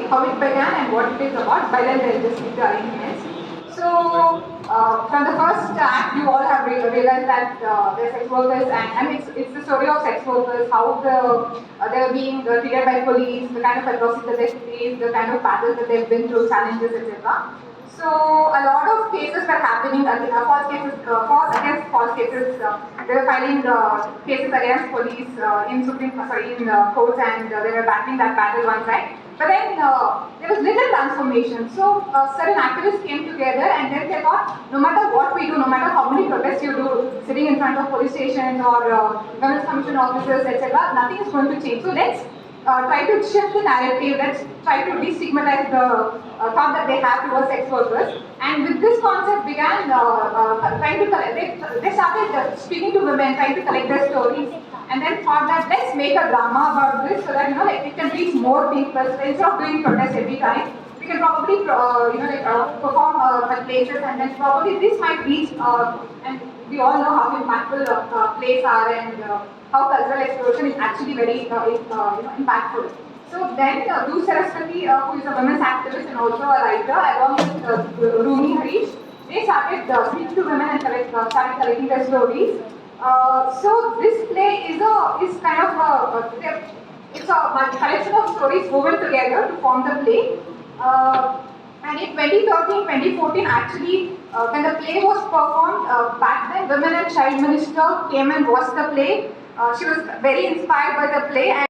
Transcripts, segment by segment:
how it began and what it is about. By then, they'll just give the arrangements. So, from the first act, you all have realized that the sex workers, and it's the story of sex workers, how they're being treated by police, the kind of atrocities that they face, the kind of battles that they've been through, challenges, etc. So a lot of cases were happening, false cases, false cases. They were filing cases against police in courts, and they were battling that battle one side. But then there was little transformation. So certain activists came together, and then they thought, no matter what we do, no matter how many protests you do, sitting in front of police stations or women's commission offices, etc., nothing is going to change. So let's try to shift the narrative, let's try to destigmatize the thought that they have towards sex workers. And with this concept began trying to collect, they started speaking to women, trying to collect their stories, and then thought that let's make a drama about this so that it can reach more people. Instead of doing protests every time, we can probably perform at places, and then probably this might reach and we all know how impactful plays are, and how cultural exploration is actually very impactful. So then Dhruv Saraswati, who is a women's activist and also a writer, along with Rumi Harish, they started speaking to women and started collecting their stories. So this play is kind of it's a collection of stories woven together to form the play. And in 2013-2014, actually, when the play was performed, back then, Women and Child Minister came and watched the play. She was very inspired by the play. And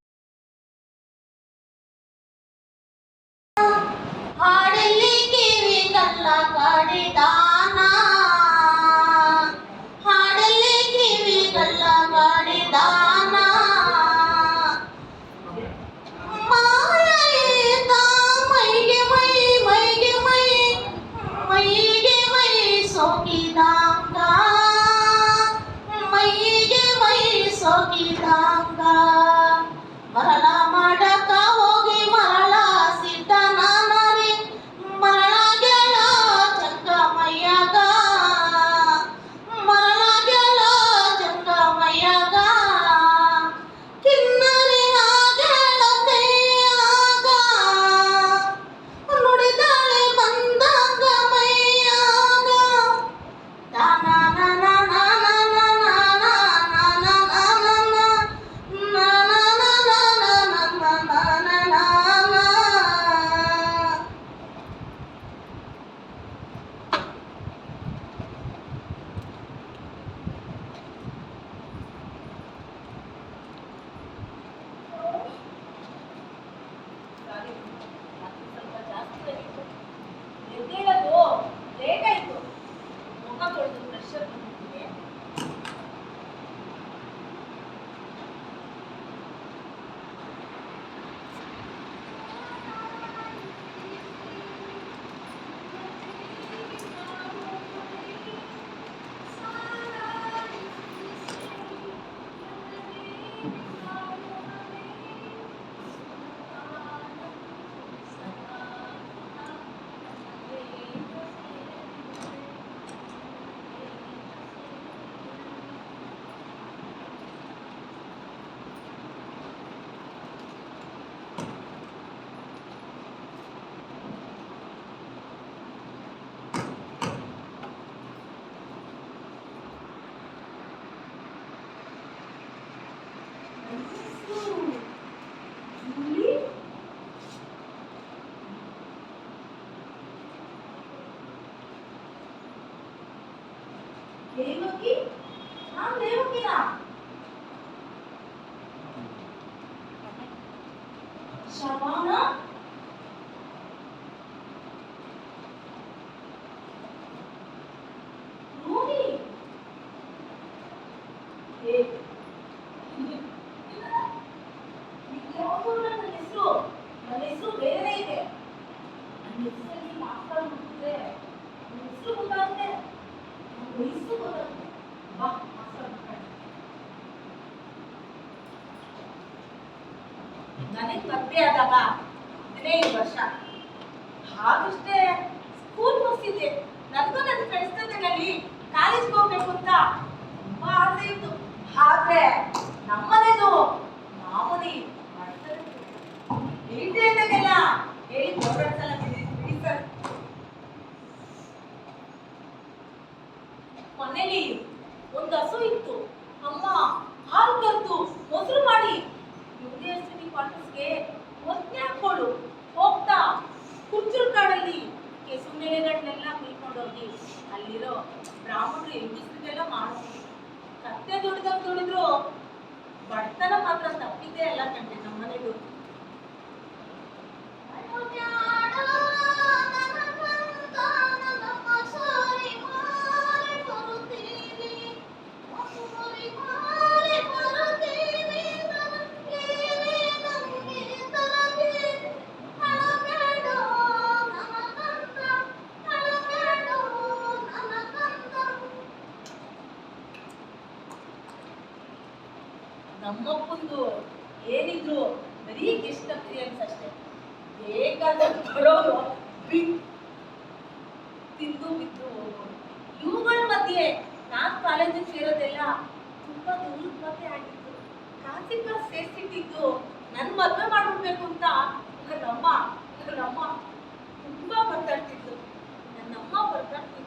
Devaki? Naam Devaki na. Shabana? Rumi? Hey. ನನ್ನ ಹೆಸರು ಬೇರೆ ಇದೆ. ನನ್ನ ಹೆಸರಲ್ಲಿ ಮಾತಾಡ್ಬಿಟ್ಟಿದೆ. ನನ್ನ ಹೆಸರು ಗೊತ್ತಾಗುತ್ತೆ. ವಯಸ್ಸು ಗೊತ್ತಾಗುತ್ತೆ. ಬಾ ನನಗೆ ಮದುವೆ ಆದಾಗ 15 ವರ್ಷ. ಹಾಗಷ್ಟೇ ಸ್ಕೂಲ್ ಮುಗಿಸಿದ್ದೆ. ನನಗೂ ನನ್ನ ಫ್ರೆಂಡ್ಸ್ ಜೊತೆನಲ್ಲಿ ಕಾಲೇಜ್ಗೆ ಹೋಗ್ಬೇಕು ಅಂತ ತುಂಬಾ ಆಸೆ ಇತ್ತು. ಆದ್ರೆ ನಮ್ಮನೇದು ಮಾಮೂಲಿ ಹೇಳ್ತಿದ್ದಾಗೆಲ್ಲ ಹೇಳಿ ಮನೇಲಿ ಒಂದು ಹಸು ಇತ್ತು. ಅಮ್ಮ ಹಾಲು ಕರೆದು ಮೊಸರು ಮಾಡಿ ಯೂನಿವರ್ಸಿಟಿ ಕ್ವಾರ್ಟರ್ಸ್ಗೆ ಒತ್ನೆ ಹಾಕೊಳ್ಳು ಹೋಗ್ತಾ ಕುರ್ಚೂರು ಕಾಡಲ್ಲಿ ಕೆಸುನೆಲೆಗಳನ್ನೆಲ್ಲ ಕುಯ್ಕೊಂಡೋಗಿ ಅಲ್ಲಿರೋ ಬ್ರಾಹ್ಮಣರು ಹೆಂಗಸರಿಗೆಲ್ಲ ಮಾಡೋದು. ಕತ್ತೆ ದುಡಿದ್ರು ಬಡತನ ಮಾತ್ರ ತಪ್ಪಿದ್ದೇ ಅಲ್ಲ ಕಂಡೆ ನಮ್ಮನೆಗೂ. ನಮ್ಮಪ್ಪಂದು ಏನಿದ್ರು ಬರೀ ಗೆಸ್ಟ್ ಅಪಿಯರೆನ್ಸ್ ಅಷ್ಟೇ. ಬೇಕಾದಷ್ಟು ಬರೋರು ತಿಂದು ಬಿದ್ದು ಹೋಗೋರು. ಇವುಗಳ ಮಧ್ಯೆ ನಾನು ಕಾಲೇಜಿಗೆ ಸೇರೋದೆಲ್ಲ ತುಂಬಾ ದೂರದ ಮಧ್ಯೆ ಆಗಿತ್ತು. ಕಾಸಿಗೆ ಸೇರ್ಸಿಟ್ಟಿದ್ದು ನನ್ನ ಮದುವೆ ಮಾಡ್ಬಿಡ್ಬೇಕು ಅಂತ ನನ್ನಮ್ಮ ತುಂಬಾ ಬರ್ತಾಡ್ತಿದ್ಲು. ನನ್ನಮ್ಮ ಬರ್ತಾಡ್ತಿದ್ಲು.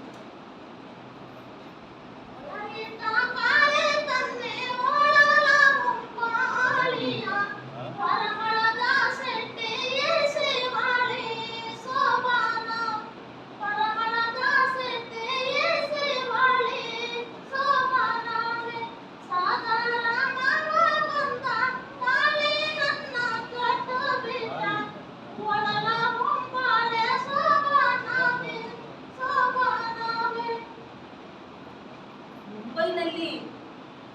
ಮುಂಬೈನಲ್ಲಿ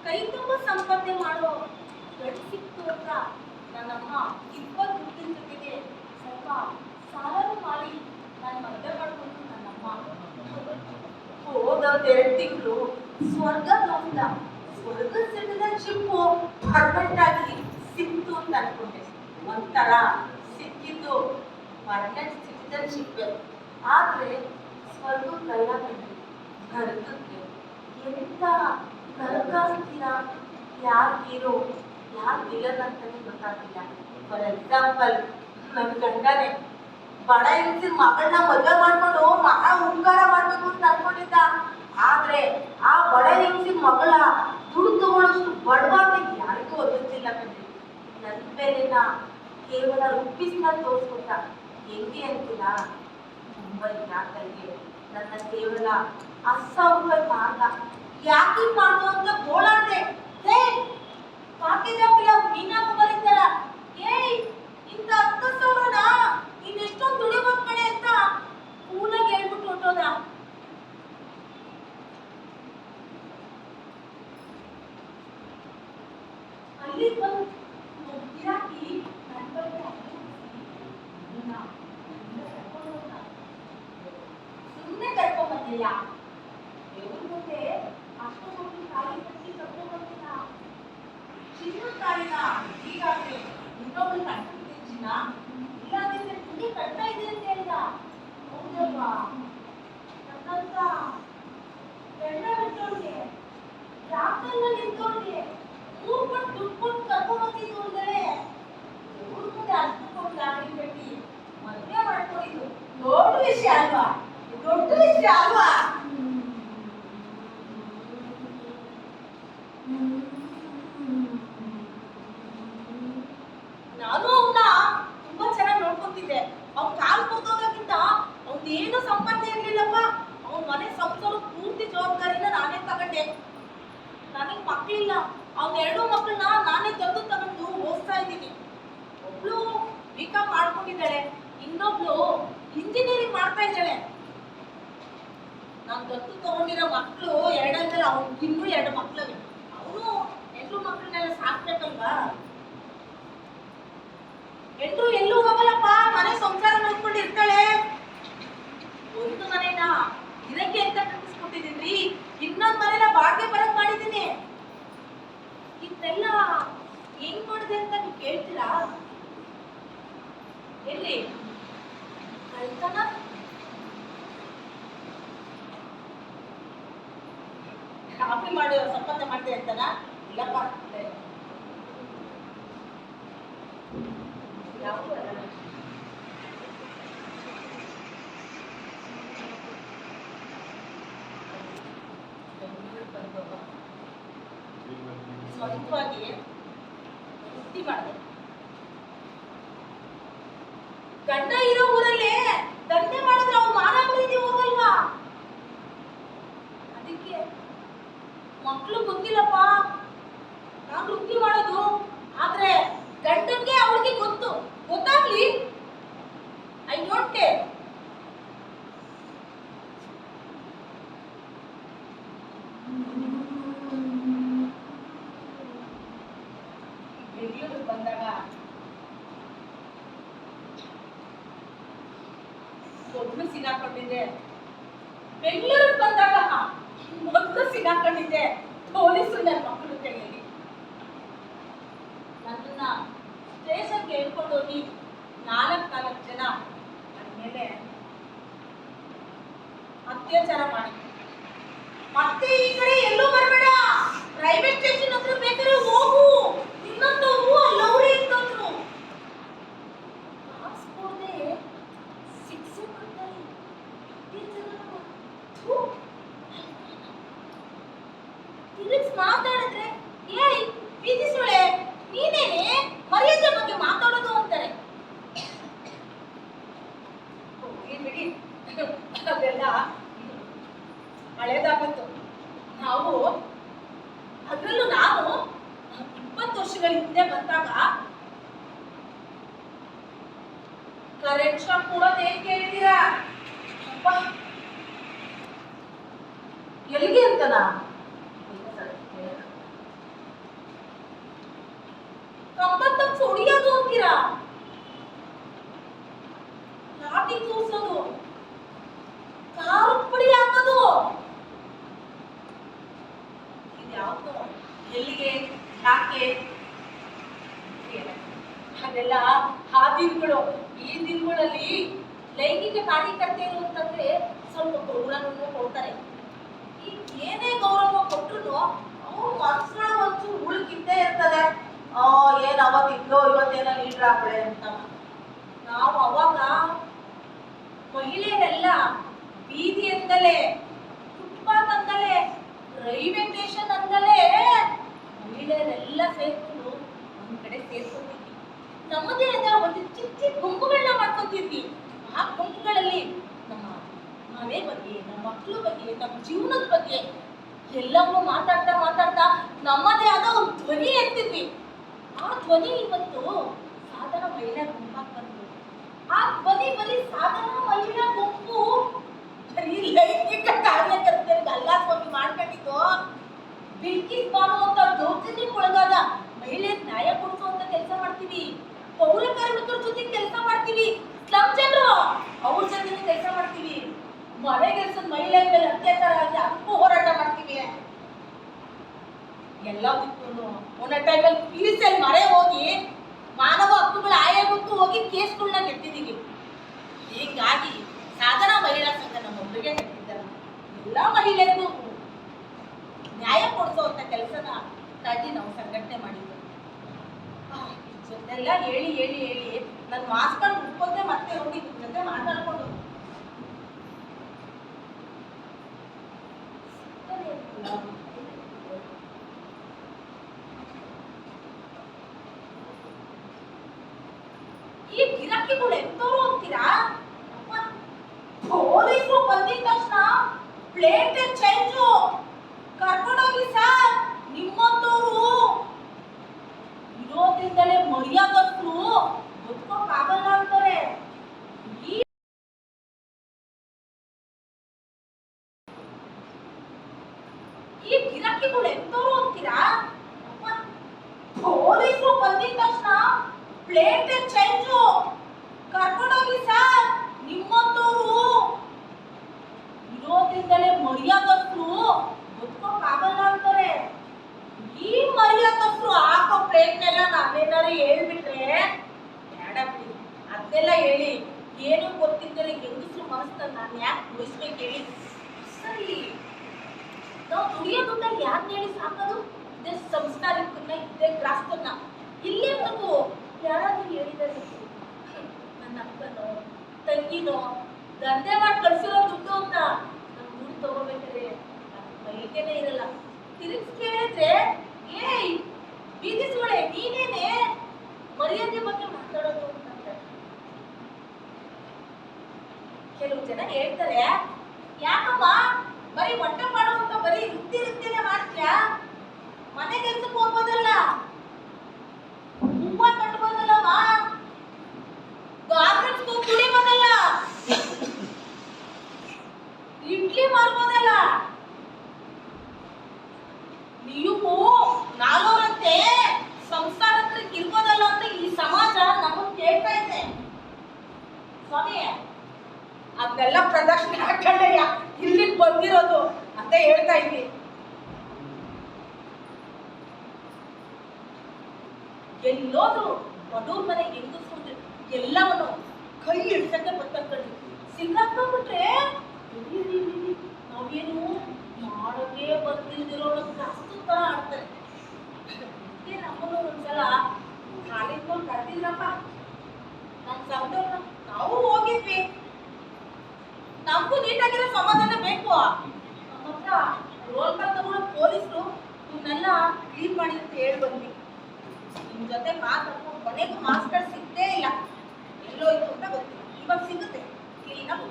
ಕೈ ತುಂಬ ಸಂಪಾದನೆ ಮಾಡೋ ಗಂಡು ಸಿಕ್ತು ಅಂತ ನನ್ನಮ್ಮ 20 ದುಡ್ಡಿನ ಜೊತೆಗೆ ಸ್ವಲ್ಪ ಸಾಲನು ಮಾಡಿ ನಾನು ಮದುವೆ ಮಾಡ್ಕೊಂಡು ನನ್ನಮ್ಮ ಹೋದ 2 ತಿಂಗಳು ಸ್ವರ್ಗದ ಸಿಟಿಜನ್ಶಿಪ್ಪು ಪರ್ಮನೆಂಟ್ ಆಗಿ ಸಿಕ್ತು ಅಂತ ಅನ್ಕೊಂಡೆ. ಒಂಥರ ಸಿಕ್ಕಿದ್ದು ಪರ್ಮನೆಂಟ್ ಸಿಟಿಜನ್ಶಿಪ್. ಆದ್ರೆ ಸ್ವರ್ಗಕ್ಕಲ್ಲ ಕಂಡ್ರಿ, ನರಕಕ್ಕೆ. ಎಂತ ನರಕಾಸ್ತಿನ ಯಾರು ಹೀರೋ ಯಾರು ವಿಲನ್ ಅಂತಾನೆ ಗೊತ್ತಾಗ್ತಿಲ್ಲ. ಫಾರ್ ಎಕ್ಸಾಂಪಲ್, ನನ್ನ ಗಂಡನೇ ಬಡ ಹೆಂಗಸಿನ ಮಗಳನ್ನ ಮದುವೆ ಮಾಡ್ಕೊಂಡು ಮಹಾ ಉಪಕಾರ ಮಾಡ್ಬೇಕು ಅಂತ ಅನ್ಕೊಂಡಿದ್ದ. ಆದ್ರೆ ಆ ಬಡ ಹೆಂಗಸಿನ ಮಗಳ ದುಡ್ಡು ತಗೊಳ್ಳೋಷ್ಟು ಬಡವಾಗ ಯಾರಿಗೂ ಒದಗಿಸಿಲ್ಲ ಕಣ್ರಿ. ನನ್ನ ಬೆಲೆನ ಕೇವಲ ರುಪೀಸ್ನ ತೋರಿಸ್ಕೊಟ್ಟ. ಹೆಂಗೆ ಅಂತಿಲ್ಲ, ಮುಂಬೈ ಯಾಕಂಗೆ ನನ್ನ ಕೇವಲ 10,000 ರೂಪಾಯಿ ಮಾರ್ಗ ಯಾಕೆ ಮಾಡು ಅಂತ ಗೋಳಾಡ್ದೆ. ಪಾಕಿದ ಮೀನಾ ಬರೀತಾರ, ಏಯ್ ಇಂತ 10,000ನ ಇನ್ನೆಷ್ಟೊಂದು ದುಡಿಬೇಕು ಕಣೆ ಅಂತ ಕೂಲಾಗಿ ಹೇಳ್ಬಿಟ್ಟು ಹೊಟ್ಟೋದ. ಅಲ್ಲಿ ಬಂದು ಗಿರಾಕಿ ನನ್ನ ಬಗ್ಗೆ ಸುಮ್ಮನೆ ಕರ್ಕೊಂಡ್ ಬಂದಿಲ್ಲ. ದೇವ್ರ ಮುಂದೆ ಅಷ್ಟು ಕೊಟ್ಟು ತಾಯಿ ಕಟ್ಟಿ ಕರ್ಕೊಂಡ್ ಬಂದಿಲ್ಲ. ಚಿನ್ನ ತಾಯಿನ ಈಗಾಗಲೇ ಇನ್ನೊಬ್ರು ಕಂಡಿದ್ದೆ ಚಿನ್ನ ಇಲ್ಲಾಂದ್ರೆ ತುಡಿ ಕಟ್ತಾ ಇದೆ ಅಂತ ಹೇಳಿದ. ಹೌದಲ್ವಾ? ನನ್ನಂತ ಗಂಡ ಬಿಟ್ಟೋಳ್ಗೆ ರಾತ್ರಿಯಲ್ಲಿ ನಿಂತೋಳ್ಗೆ 3 ಪಟ್ಟು ದುಡ್ಡು ಕೊಟ್ಟು ಕರ್ಕೊಂಡ್ ಬಂದಿದ್ದು ಅಂದ್ರೆ ದೇವ್ರ ಮುಂದೆ ಅಷ್ಟು ಕೊಟ್ಟು ಗಾಡಿ ಕಟ್ಟಿ ಮದುವೆ ಮಾಡ್ಕೊಂಡಿದ್ದು ದೊಡ್ಡ ವಿಷಯ ಅಲ್ವಾ? ದೊಡ್ಡ ವಿಷಯ ಅಲ್ವಾ? ನಾನು ಅವನ್ನ ತುಂಬಾ ಚೆನ್ನಾಗಿ ನೋಡ್ಕೊಂತಿದ್ದೆ. ಅವ್ನ ಕಾಲು ಕೊತ್ತೋದಕ್ಕಿಂತ ಅವ್ನೇನು ಸಂಪಾದನೆ ಇರ್ಲಿಲ್ಲಪ್ಪ. ಅವ್ನ ಮನೆ ಸಂಸಾರ ಪೂರ್ತಿ ಜವಾಬ್ದಾರಿನ ನಾನೇ ತಗೊಂಡೆ. ನನಗೆ ಮಕ್ಕಳಿಲ್ಲ. ಅವ್ನ 2 ಮಕ್ಕಳನ್ನ ನಾನೇ ತಗೊಂಡು ಓದಿಸ್ತಾ ಇದ್ದೀನಿ. ಒಬ್ಳು B.Com ಮಾಡ್ಕೊಂಡಿದ್ದಾಳೆ, ಇನ್ನೊಬ್ಳು ಇಂಜಿನಿಯರಿಂಗ್ ಮಾಡ್ತಾ ಇದ್ದಾಳೆ. ನಾನು ದತ್ತು ತಗೊಂಡಿರೋ ಮಕ್ಕಳು 2 ಅಂದ್ರೆ ಅವ್ನಿಗೆ ಇನ್ನೂ 2 ಮಕ್ಕಳಿವೆ. ಅವನು 2 ಮಕ್ಕಳನ್ನೆಲ್ಲ ಸಾಕ್ಬೇಕಲ್ವಾ? ಹೆಂಡ್ರು ಎಲ್ಲೂ ಹೋಗಲ್ಲಪ್ಪ, ಮನೆ ಸಂಸಾರ ನೋಡ್ಕೊಂಡು ಇರ್ತಾಳೆ. ಒಂದು ಮನೆನ ಇದಕ್ಕೆ ಅಂತ ಕಟ್ಟಿಸ್ಕೊಟ್ಟಿದ್ದೀನಿ, ಇನ್ನೊಂದು ಮನೆನ ಬಾಡಿಗೆ ಬರಕ್ ಮಾಡಿದ್ದೀನಿ. ಇದೆಲ್ಲ ಹೆಂಗ್ ಮಾಡಿದೆ ಅಂತ ನೀವು ಕೇಳ್ತೀರಾ? ಎಲ್ಲಿ ಕಳ್ತನ? ಕಾಫಿ ಮಾಡಿ ಸಂಪಾದನೆ ಮಾಡ್ತೇವೆ ಅಂತನಾ? ಇಲ್ಲಪ್ಪ, ಯಾವುದು ಅಲ್ಲ. ಸ್ವಂತವಾಗಿ ವೃತ್ತಿ ಮಾಡಿದೆ. ಗಂಡ ಇರೋ ಊರಲ್ಲೇ ದಂಧೆ ಮಾಡಿದ್ರೆ ಅವ್ರು ಮಾನ ಮರ್ಯಾದೆ ಹೋಗಲ್ವಾ? ಅದಕ್ಕೆ ಮಕ್ಳು ಗೊತ್ತಿಲ್ಲಪ್ಪ, ನಾನು ವೃತ್ತಿ ಮಾಡೋದು, ಆದ್ರೆ ಗಂಡನ್ಗೆ ಅವಳಿಗೆ ಗೊತ್ತಾಗ್ಲಿ, ಐ ಡೋಂಟ್ ಕೇರ್. ಬೆಂಗಳೂರಿಗೆ ಬಂದಾಗ ಮೊದಲು ಸಿಗಾಕೊಂಡಿದ್ದೆ. ಬೆಂಗಳೂರಿಗೆ ಬಂದಾಗ ಮೊದಲು ಸಿಗಾಕೊಂಡಿದ್ದೆ ಪೊಲೀಸರು ನನ್ನ ಮಕ್ಕಳು ಕೈಯಲ್ಲಿ. ನನ್ನನ್ನ ಸ್ಟೇಷನ್ಗೆ ಹೇಳ್ಕೊಂಡು ಹೋಗಿ 4 ಜನ ನನ್ನ ಮೇಲೆ ಅತ್ಯಾಚಾರ ಮಾಡಿ, ಮತ್ತೆ ಈ ಕಡೆ ಎಲ್ಲೂ ಬರಬೇಡ, ಪ್ರೈವೇಟ್ ಸ್ಟೇಷನ್ ಹತ್ರ ಬೇಕಾದ್ರೆ ಹೋಗು, ಇನ್ನೊಂದವರು ಅಲ್ಲವ್ರೆ ಅಂತಂದ್ರು. ಕಾಸು ಕೊಡದೆ ಶಿಕ್ಷೆ ಮಾಡ್ತಾರೆ. ತಿರುಗಿಸಿ ಮಾತಾಡಿದ್ರೆ ಏಯ್ ಬೀದಿ ಸುಳೆ, ನೀನೇನೆ ಮರ್ಯಾದೆ ಬಗ್ಗೆ ಮಾತಾಡೋದು ಅಂತಾರೆ. ಬಿಡಿ, ಅದೆಲ್ಲ ಹಳೇದಾಗತ್ತು. ನಾವು ಅದರಲ್ಲೂ ನಾನು 20 ವರ್ಷಗಳ ಹಿಂದೆ ಬಂದಾಗ ಕರೆಂಟ್ ಶಾಕ್ ಕೊಡೋದು ಏನ್ ಕೇಳಿದ್ದೀರಾ? ಎಲ್ಲಿಗೆ ಅಂತನಾ? ಕಂಬತ್ತಪ್ಪ ಹೊಡಿಯೋದು ಅಂತೀರಾ? ಲಾಠಿ ತೋರ್ಸೋದು, ಕಾರು ಪುಡಿ ಹಾಕೋದು, ಇದ್ಯಾವುದು? ಎಲ್ಲಿಗೆ? ಯಾಕೆ? ಅದೆಲ್ಲ ಆ ದಿನಗಳು. ಈ ದಿನಗಳಲ್ಲಿ ಲೈಂಗಿಕ ಕಾರ್ಯಕರ್ತೆಯರು ಅಂತಂದ್ರೆ ಸ್ವಲ್ಪ ಗೌರವವನ್ನು ಕೊಡ್ತಾರೆ. ಈಗ ಏನೇ ಗೌರವ ಕೊಟ್ಟರು ಅವ್ರ ಮನಸ್ಸುಗಳ ಒಂಚೂರು ಉಳುಕಿದ್ದೇ ಇರ್ತದೆ. ಏನ್ ಅವತ್ತಿದ್ಲು ಇವತ್ತೇನೋ ಲೀಡ್ರ್ ಆಗ್ಬಿಡೆ ಅಂತ. ನಾವು ಅವಾಗ ಮಹಿಳೆಯರೆಲ್ಲ ಬೀದಿ ಅಂದಲೇ, ಫುಟ್ಪಾತ್ ಅಂದಲೇ, ರೈಲ್ವೆ ಸ್ಟೇಷನ್ ಅಂದಲೇ ಮಹಿಳೆಯರೆಲ್ಲ ಸೇರ್ಕೊಂಡು ಒಂದ್ ಕಡೆ ಸೇರ್ಕೊಂಡಿದ್ವಿ. ನಮ್ಮದೇ ಆದ ಒಂದು ಚಿಕ್ಕ ಚಿಕ್ಕ ಗುಂಪುಗಳನ್ನ ಮಾಡ್ಕೊತಿದ್ವಿ. ಆ ಗುಂಪುಗಳಲ್ಲಿ ನಮ್ಮ ಮನೆ ಬಗ್ಗೆ, ನಮ್ಮ ಮಕ್ಕಳ ಬಗ್ಗೆ, ನಮ್ಮ ಜೀವನದ ಬಗ್ಗೆ ಎಲ್ಲವನ್ನೂ ಮಾತಾಡ್ತಾ ಮಾತಾಡ್ತಾ ನಮ್ಮದೇ ಆದ ಒಂದು ಧ್ವನಿ ಎತ್ತಿದ್ವಿ. ಆ ಧ್ವನಿ ಇವತ್ತು ಸಾಧನ ಮಹಿಳಾ ಗುಂಪಾಗಿ ಬಂತು. ಆ ಧ್ವನಿ ಬರೀ ಸಾಧನ ಮಹಿಳಾ ಗುಂಪು ಬರೀ ಲೈಂಗಿಕ ಕಾರ್ಯಕರ್ತರಿಗೆ ಅಲ್ಲ ಸ್ವಾಮಿ ಮಾಡ್ಕೊಂಡಿದ್ದು. ಬಿಲ್ಕಿಸ್ ಬಾನು ಅಂತ ದೌರ್ಜನ್ಯಕ್ಕೊಳಗಾದ ಮಹಿಳೆ ನ್ಯಾಯ ಕೊಡಿಸುವಂತ ಕೆಲಸ ಮಾಡ್ತೀವಿ. ಪೌರ ಕಾರ್ಮಿಕರ ಜೊತೆ ಕೆಲಸ ಮಾಡ್ತೀವಿ. ಸ್ಲಮ್ ಜನರು ಅವ್ರ ಜೊತೆ ಕೆಲಸ ಮಾಡ್ತೀವಿ. ಮನೆ ಕೆಲಸದ ಮಹಿಳೆಯ ಮೇಲೆ ಅತ್ಯಾಚಾರ ಆಗಿ ಅದಕ್ಕೂ ಹೋರಾಟ ಮಾಡ್ತೀವಿ. ಎಲ್ಲದಕ್ಕೂ ಒಂದ ಟೈಮಲ್ಲಿ ಪೀಸಲ್ಲಿ ಮರೆ ಹೋಗಿ ಮಾನವ ಹಕ್ಕುಗಳ ಆಯೋಗಕ್ಕೂ ಹೋಗಿ ಕೇಸ್ಗಳನ್ನ ಗೆಟ್ಟಿದ್ದೀವಿ. ಹೀಗಾಗಿ ಸಾಧನಾ ಮಹಿಳಾ ಸಂಘ ನಮ್ಮೊಬ್ಬರಿಗೆ ಕಟ್ಟಿದ್ದಾರೆ. ಎಲ್ಲ ಮಹಿಳೆಯರಿಗೂ ನ್ಯಾಯ ಕೊಡಿಸುವಂತ ಕೆಲಸನ ಕಾಗಿ ನಾವು ಸಂಘಟನೆ ಮಾಡಿದ್ವಿ. ಜೊತೆಲ್ಲ ಹೇಳಿ ಹೇಳಿ ಹೇಳಿ ನನ್ನ ಮಾಸ್ಕೊಂಡು ಉಟ್ಕೊಂಡೆ ಮತ್ತೆ ಹೋಗಿ ಜೊತೆ ಮಾತಾಡ್ಕೊಂಡು ಈ ಗಿರಾಕಿಗಳು ಎಂತವ್ರು ಅಂತೀರಾ? ಪೊಲೀಸರು ಬಂದಿದ ತಕ್ಷಣ ಪ್ಲೇಟ್ ಚೇಂಜು, ಕರ್ಕೊಂಡೋಗಿ ಸರ್ ನಿಮ್ಮಂತವ್ರು ಇರೋದ್ರಿಂದಲೇ ಮರ್ಯಾದಸ್ತರು ಬದುಕೋಕ್ಕಾಗಲ್ಲ ಅಂತಾರೆ. ಈ ಗಿರಾಕಿಗಳು ಎಂತವ್ರು ಅಂತೀರಾ? ಪೊಲೀಸರು ಬಂದಿದ ತಕ್ಷಣ ಪ್ಲೇಟ್ ಚೇಂಜು, ಕರ್ಕೊಂಡೋಗಿ ಸರ್ ನಿಮ್ಮಂತವ್ರು ಇರೋದ್ರಿಂದಲೇ ಮರ್ಯಾದಸ್ತರು ಬದುಕೋಕ್ಕಾಗಲ್ಲ ಅಂತಾರೆ. ಈ ಮರ್ಯಾದಸ್ತರು ಹಾಕೋ ಪ್ಲೇಟ್ನೆಲ್ಲ ನಾವೇನಾರು ಹೇಳ್ಬಿಟ್ರೆ ಬೇಡ ಬಿಡಿ. ಅದನ್ನೆಲ್ಲ ಹೇಳಿ ಏನು ಗೊತ್ತಿದ್ದರೆ ಹೆಂಗಸ್ರು ಮನಸ್ಸನ್ನ ನಾನು ಯಾಕೆ ಉಳಿಸ್ಬೇಕು ಹೇಳಿ? ಸರಿ, ನಾವು ದುಡಿಯೋ ದುಡ್ಡಲ್ಲಿ ಯಾಕೆ ಹೇಳಿ ಸಾಕೋದು? ಇದೇ ಸಂಸ್ಕಾರಕ್ಕನ್ನ, ಇದೇ ಗ್ರಾಸ್ತನ್ನ ಇಲ್ಲಿವರೆಗೂ ಯಾರಾದ್ರೂ ಹೇಳಿದರೆ ನನ್ನ ಅಕ್ಕನೋ ತಂಗಿನೋ ದಂಧೆ ಮಾಡಿ ಕಳ್ಸಿರೋ ದುಡ್ಡು ಅಂತ ನಮ್ಮ ದುಡ್ಡು ತಗೋಬೇಕಾದ್ರೆ ಮೈಗೇನೆ ಇರಲ್ಲ. ತಿರುಗಿಸಿ ಕೇಳಿದ್ರೆ ಏಯ್ ಬೀದಿ ಸೋಳೆ ನೀನೇನೆ ಮರ್ಯಾದೆ ಬಗ್ಗೆ ಮಾತಾಡೋದು ಅಂತಂದ್ರೆ ಕೆಲವು ಜನ ಹೇಳ್ತಾರೆ, ಯಾಕಮ್ಮ ಬರೀ ಹೊಟ್ಟೆ ಮಾಡುವಂತ ಬರೀ ವೃತ್ತಿನೇ ಮಾಡ್ತೀಯಾ? ಮನೆ ಕೆಲ್ಸಕ್ಕೆ ಹೋಗ್ಬೋದಲ್ಲ, ಹೂವ ಕಟ್ಬೋದಲ್ಲಮ್ಮ, ಗಾರ್ಮೆಂಟ್ಸ್ ಹೋಗಿ ದುಡಿಬೋದಲ್ಲ, ಇಡ್ಲಿ ಮಾಡ್ಬೋದಲ್ಲ. ನೀವು ನಾಲ್ವರಂತೆ ಸಂಸಾರ ಇರ್ಬೋದಲ್ಲ ಅಂತ ಈ ಸಮಾಜ ನಮ್ಮನ್ನು ಕೇಳ್ತಾ ಇದೆ ಸ್ವಾಮಿ. ಅದನ್ನೆಲ್ಲ ಪ್ರದಕ್ಷಿಣೆ ಹಾಕೊಂಡೆ ಇಲ್ಲಿ ಬಂದಿರೋದು ಅಂತ ಹೇಳ್ತಾ ಇದ್ವಿ. ಎಲ್ಲೋದ್ರು ಬಡವ್ರ ಮನೆ ಹೆಂಗಸ್ರು ಎಲ್ಲವನ್ನು ಕೈ ಹಿಡ್ಸಕ್ಕೆ ಬರ್ತಕ್ಕಂಡು ಸಿಕ್ಕಾಕೊಂಡ್ಬಿಟ್ರೆ ನಾವೇನು ಮಾಡೋಕೆ ಬಂದಿಲ್ದಿರೋ ಜಾಸ್ತಿ ತರ ಆಡ್ತಾರೆ. ನಮ್ಮನ್ನು ಒಂದ್ಸಲ ಕಾಲಿಂದ ಕರೆದಿಲ್ಲಪ್ಪ ನಮ್ಮ ಸಂಘದವ್ರನ್ನ, ನಾವು ಹೋಗಿದ್ವಿ. ನಮಗೂ ನೀಟಾಗಿರೋ ಸಮಾಧಾನ ಬೇಕು. ನಮ್ಮ ಹತ್ರ ರೋಲ್ ಕಾಲ್ ತಗೊಂಡು ಪೊಲೀಸರು ಇವನ್ನೆಲ್ಲ ಕ್ಲೀನ್ ಮಾಡಿ ಅಂತ ಹೇಳಿ ಬಂದ್ವಿ. ನಿಮ್ ಜೊತೆ ಮಾತಾಡ್ಕೊಂಡು ಕೊನೆಗೂ ಮಾಸ್ಟರ್ ಸಿಗ್ತೇ ಇಲ್ಲ, ಎಲ್ಲೋ ಇತ್ತು ಅಂತ ಗೊತ್ತಿಲ್ಲ. ಇವಾಗ ಸಿಗುತ್ತೆ ಕ್ಲೀನಾಗಿ.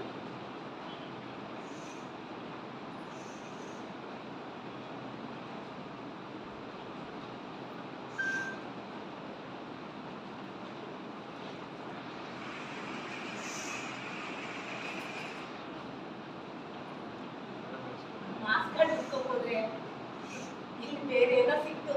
ಮಾಸ್ಕರ್ ಹೋದ್ರೆ ಇಲ್ಲಿ ಬೇರೆ ಏನೋ ಸಿಕ್ತು.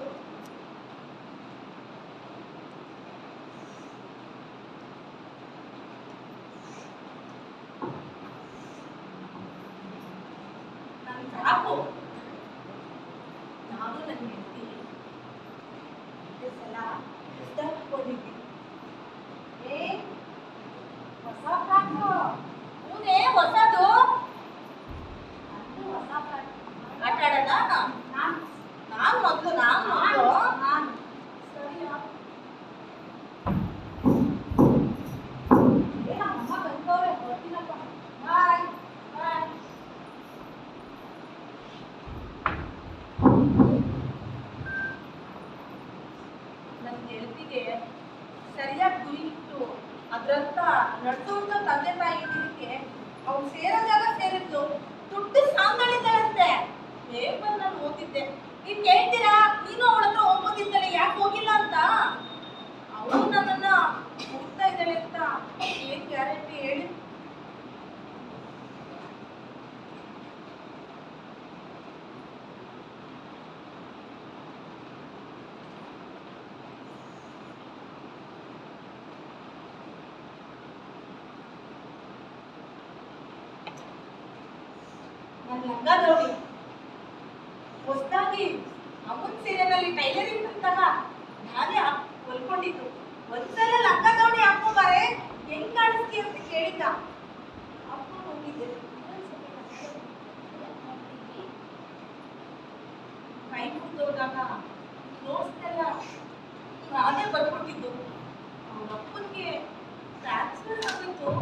ನನ್ ಸಾಕು, ನಾನು ನನ್ನ ಹೆಂಡತಿ ಸಲ ಹಾಕೊಂಡಿದ್ವಿ. ಹೊಸ ಫ್ರಾಕು ಹೂನೇ ಹೊಸದು. ಆಟ ಆಡೋದ ನಾನು ಮೊದಲು ಸರಿಯಾ ಏನಮ್ಮ ಬಂದವ್ರೆ ಬರ್ತೀನಪ್ಪ. ಬಾಯ್ ಬಾಯ್. ನನ್ನ ಗೆಳತಿಗೆ ಸರಿಯಾಗಿ ಗುರಿ ಇಟ್ಟು ಅದ್ರಂತ ನಡೆಸುವಂತ ತಂದೆ ತಾಯಿ ಇದಕ್ಕೆ ಅವ್ನು ಸೇರೋ ಜಾಗ ಸೇರಿದ್ದು ದುಡ್ಡು ಸಾಂಗಳಿದ್ದಾಳಂತೆ. ಪೇಪರ್ ನಾನು ಓದಿದ್ದೆ. ನೀವ್ ಕೇಳ್ತೀರಾ, ನೀನು ಅವಳ ಹತ್ರ ಹೋಗ್ಬೋದಿದ್ದಲ್ಲ, ಯಾಕೆ ಹೋಗಿಲ್ಲ ಅಂತ. ಅವಳು ನನ್ನನ್ನ ಹುಡುಕ್ತಾ ಇದ್ದಾಳೆ ಅಂತ ಏನ್ ಗ್ಯಾರಂಟಿ ಹೇಳಿ? ನನ್ನ ಲಂಗ ನೋಡಿ ಹೊಸದಾಗಿ ಅಮ್ಮನ್ ಸೀರೆನಲ್ಲಿ ಟೈಲರಿಂಗ್ ಅಂತಾಗ ನಾನೇ ಹೊಲ್ಕೊಂಡಿದ್ದು. ಒಂದ್ಸಲ ಲಂಗ ದೌಡಿ ಹಾಕೋಬಾರೆ ಹೆಂಗ್ ಕಾಣಿಸ್ತಿ ಅಂತ ಕೇಳಿದ್ದ. ಹಾಕೊಂಡು ಹೋಗಿದ್ದೆ. ಕೈ ಮುಗ್ದೋದಾಗ ನೋಟ್ಸ್ನೆಲ್ಲ ನಾನೇ ಬರ್ಕೊಟ್ಟಿದ್ದು. ಅವ್ರ ಅಪ್ಪನಿಗೆ ಟ್ರಾನ್ಸ್ಫರ್ ಆಗಿತ್ತು,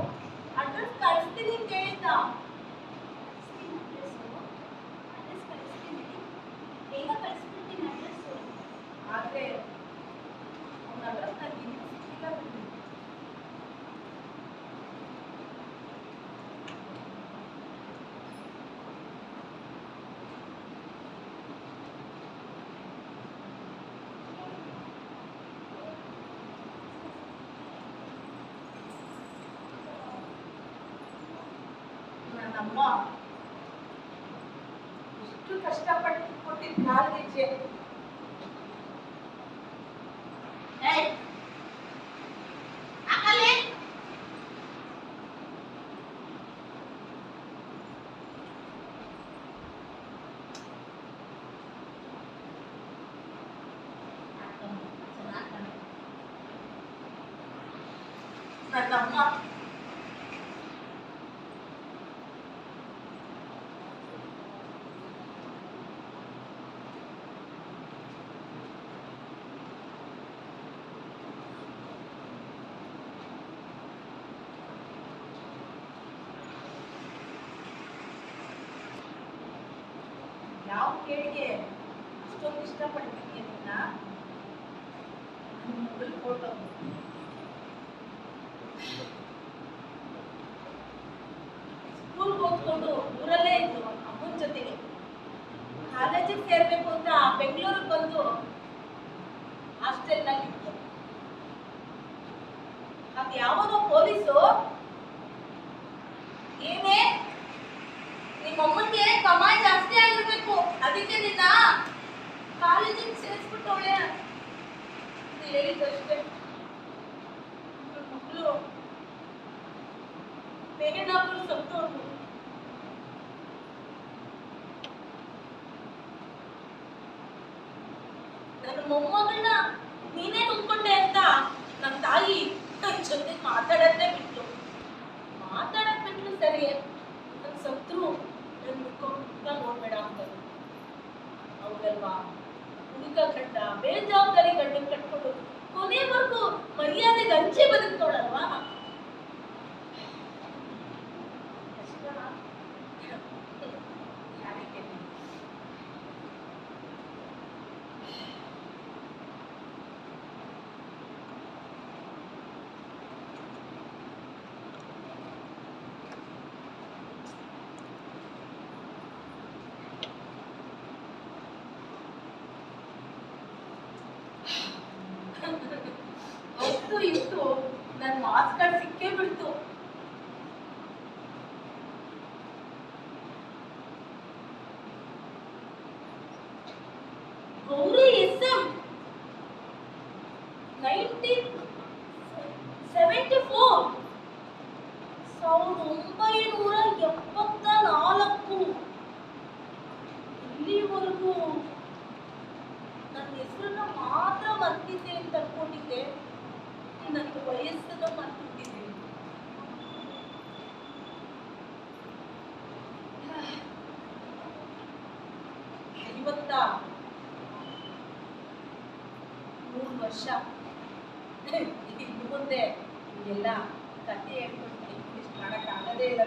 ಅಡ್ರೆಸ್ ಕಳಿಸ್ತೀನಿ ಅಂತ ಹೇಳಿದ್ದ. ಆದ್ರೆ ಅವನ ಅಡ್ರೆಸ್ ನನಗೆ ಇನ್ನೂ ಸಿಕ್ಕಿಲ್ಲ. ನನ್ನಮ್ಮ ಎಷ್ಟು ಕಷ್ಟಪಟ್ಟು ಕೊಟ್ಟಿದ್ದ ಕಾಲು ಗೆಜ್ಜೆ. ನನ್ನಮ್ಮ ಯಾವ ಕೇಳಿಗೆ ಅಷ್ಟೊಂದು ಇಷ್ಟಪಡ್ತೀನಿ ಅದನ್ನ ಮೊಬೈಲ್ ಫೋಟೋ. ಸ್ಕೂಲ್ಗೆ ಹೋಗ್ಕೊಂಡು ಊರಲ್ಲೇ ಇದ್ದು ಅಮ್ಮನ ಜೊತೆಗೆ. ಕಾಲೇಜಿಗೆ ಸೇರ್ಬೇಕು ಅಂತ ಬೆಂಗಳೂರಿಗೆ ಬಂದು ಹಾಸ್ಟೆಲ್ನಲ್ಲಿ ಇತ್ತು. ಅದು ಯಾವನೋ ಪೊಲೀಸು, ಏನೇ ನಿಮ್ಮಮ್ಮನಿಗೆ ಕಮಾಯಿ ಜಾಸ್ತಿ ಆಗಿರ್ಬೇಕು, ಅದಕ್ಕೆ ನಿನ್ನ ಕಾಲೇಜಿಗೆ ಸೇರಿಸ್ಬಿಟ್ಟವಳೆ ಅಂತ ಹೇಳಿದ್ದಷ್ಟೇ. ಮಕ್ಕಳು ಬೇರೆನಾದ್ರು ಸತ್ತೋರು. ನನ್ನ ಮೊಮ್ಮಗಳನ್ನ ನೀನೇ ನುಂಗ್ಕೊಂಡೆ ಅಂತ ನನ್ನ ತಾಯಿ ನನ್ನ ಜೊತೆ ಮಾತಾಡೋದೇ ಬಿಟ್ಲು. ಮಾತಾಡೋದ್ ಬಿಟ್ಲು ಸರಿ, ನನ್ನ ಸತ್ರು ನನ್ನ ಮುಖ ನೋಡ್ಬೇಡ ಅಂತರು. ಹೌದಲ್ವಾ? ಹುಡುಗ ಗಂಡ ಬೇಜವಾಬ್ದಾರಿ ಗಂಡನ್ ಕಟ್ಕೊಂಡು ಕೊನೆವರೆಗೂ ಮರ್ಯಾದೆಗೆ ಹಂಚೆ ಬದುಕ್ತೋಳಲ್ವಾ? ಹೊತ್ತು ಇತ್ತು ನನ್ನ ಮಾರ್ಕ್ಸ್ ಕಾರ್ಡ್ ಸಿಕ್ಕೇ ಬಿಡ್ತು. ಗೌರಿ SM 1974 ಇಲ್ಲಿವರೆಗೂ ನನ್ನ ಹೆಸರನ್ನ ಮಾತ್ರ ಮರ್ತಿದ್ದೆ ಅಂತ ಅನ್ಕೊಂಡಿದ್ದೆ. ನನ್ನ ವಯಸ್ಸನ್ನ ಮರ್ತಿದ್ದೆ. ಇವತ್ತ 3 ವರ್ಷ ಇನ್ನು ಮುಂದೆ ಎಲ್ಲ ಕಥೆ ಹೇಳ್ಕೊಂಡು ಇಷ್ಟು ಮಾಡೋಕ್ಕಾಗದೇ ಇಲ್ಲ.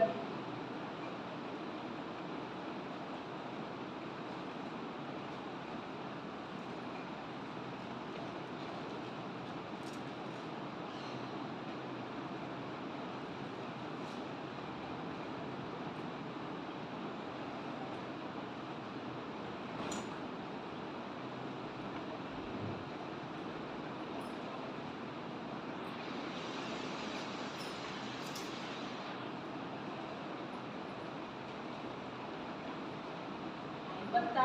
ಇವತ್ತ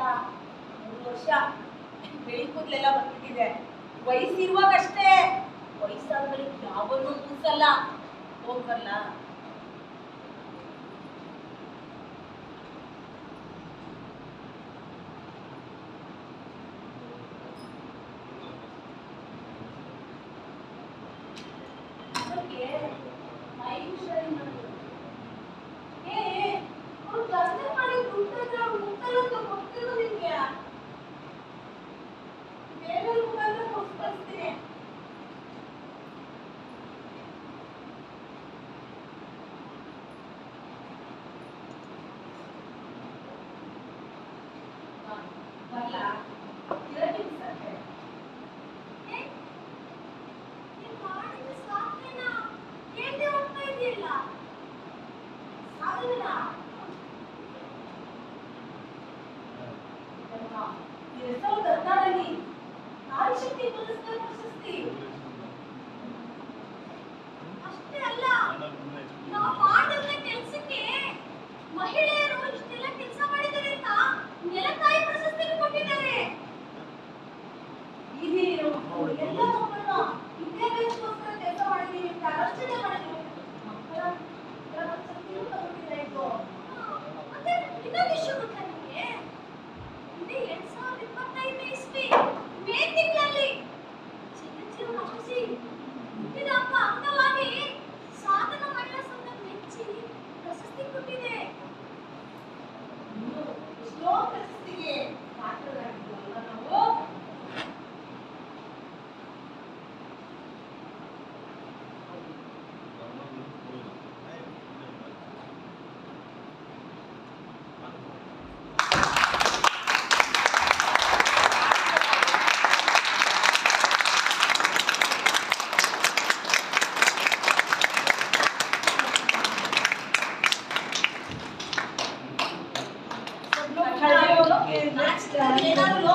3 ವರ್ಷ ಬೆಳಿ ಕೂದಲೆಲ್ಲ ಬಂದ್ಬಿಟ್ಟಿದೆ. ವಯಸ್ಸಿರುವಾಗ ಅಷ್ಟೇ, ವಯಸ್ಸಾದ್ಮೇಲೆ ಯಾವನ್ನೂ ಕೂಸಲ್ಲ. ಹೋಗ್ಬರ್ಲ? ನಾರಿಶಕ್ತಿ ಪುರಸ್ಕಾರ ಪ್ರಶಸ್ತಿ ಅಷ್ಟೇ ಅಲ್ಲ, ನಾವು ಮಾಡಿದ ಕೆಲಸಕ್ಕೆ ಮಹಿಳೆಯರು ಇಷ್ಟೆಲ್ಲ ಕೆಲಸ ಮಾಡಿದ್ದಾರೆ ಅಂತ ನೆಲತಾಯಿ ಪ್ರಶಸ್ತಿ ಕೊಟ್ಟಿದ್ದಾರೆ. ಹಿರಿಯರು ಎಲ್ಲ ಮಕ್ಕಳನ್ನ ವಿದ್ಯಾಭ್ಯಾಸಕ್ಕೋಸ್ಕರ ಕೆಲಸ ಮಾಡಿದೀವಿ ಅಂತ ರಕ್ಷಣೆ ಮಾಡಿದ್ರು. ಮಕ್ಕಳ ಪ್ರಶಸ್ತಿಯೂ ತಗೊಂಡಿದ್ದಾಯ್ತು. ಮತ್ತೆ ಇನ್ನೊಂದು ವಿಷಯ ಗೊತ್ತಾ ನಿಮಗೆ? ಇದೇ 2025 ಇಸ್ವಿ ಮೇ ತಿಂಗಳಲ್ಲಿ ಚಿರಂಜೀವಿ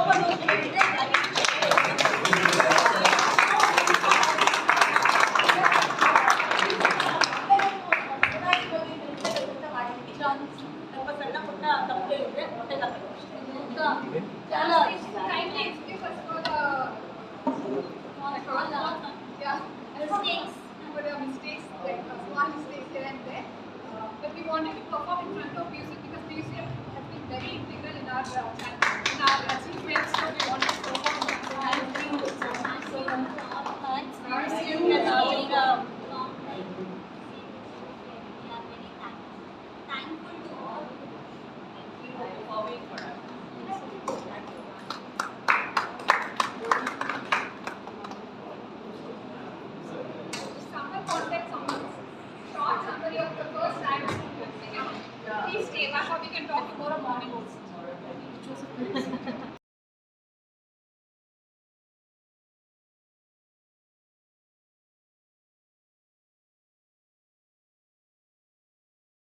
ಲೋಪದೋಷ ಹೇಳಿದ್ರೆ ಸ್ವಲ್ಪ ಸಣ್ಣ ಪುಟ್ಟ ತಪ್ಪು ಹೇಳಿದ್ರೆ ಹೊಟ್ಟೆ Kindly explain first of all mistakes. For the mistakes, like small mistakes here and there. But we wanted to perform in front of music because music has been very integral in our achievements. So we wanted to perform in front of thankful to all performing for us.